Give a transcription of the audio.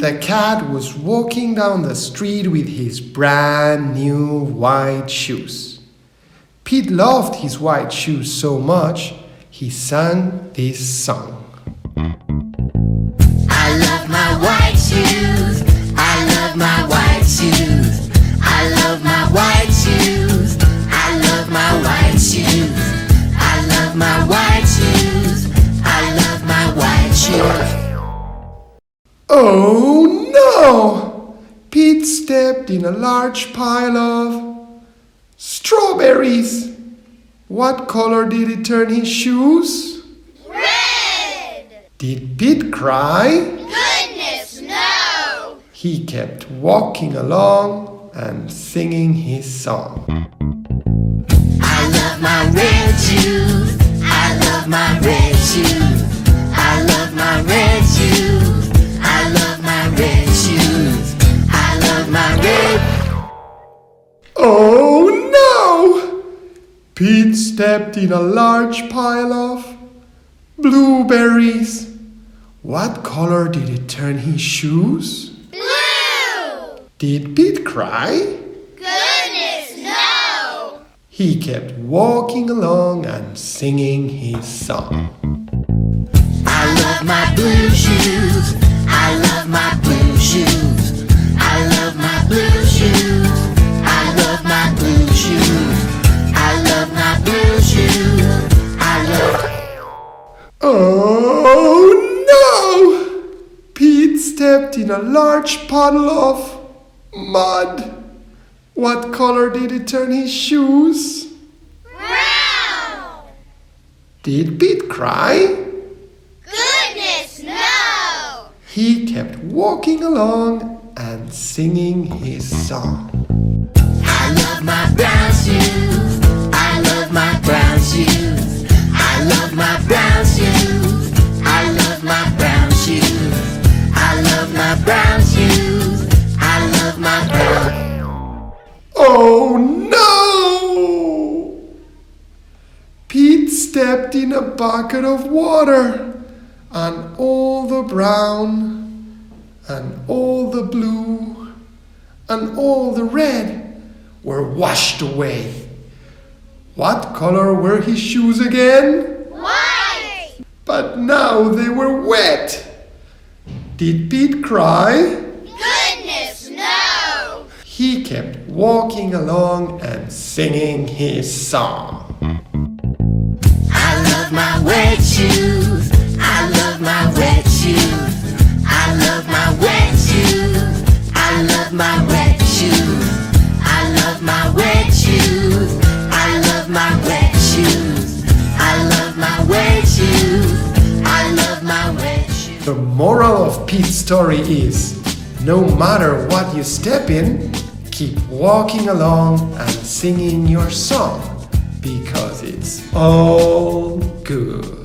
the cat was walking down the street with his brand new white shoes. Pete loved his white shoes so much, he sang this song. I love my white shoes. I love my white shoes. I love my white shoes. I love my white shoes. I love my white shoes. I love my white shoes. Oh no! Pete stepped in a large pile of strawberries. What color did he turn his shoes? Red! Did Pete cry? Goodness, no! He kept walking along and singing his song. I love my red shoes. I love my red shoes. I love my red shoes. I love my red shoes. I love my red. Oh no! Pete stepped in a large pile of blueberries. What color did he turn his shoes? Blue! Did Pete cry? Goodness, no! He kept walking along and singing his song. I love my blue shoes. I love my blue shoes. I love my blue shoes. I love my blue shoes. I love my blue shoes. I love. Oh no! Pete stepped in a large puddle of mud. What color did he turn his shoes? Brown! Did Pete cry? Goodness, no! He kept walking along and singing his song. I love my brown shoes. I love my brown shoes. I love my brown shoes. I love my brown shoes. I love my brown shoes. I love my brown. Oh no! Pete stepped in a bucket of water, and all the brown, and all the blue, and all the red were washed away. What color were his shoes again? White! But now they were wet. Did Pete cry? Goodness, no! He kept walking along and singing his song. I love my wet shoes. I love my wet shoes. I love my wet shoes. I love my wet shoes. I love my wet shoes. I love my wet shoes. I love my wet shoes. I love my wet shoes. The moral of Pete's story is, no matter what you step in, keep walking along and singing your song, because it's all good.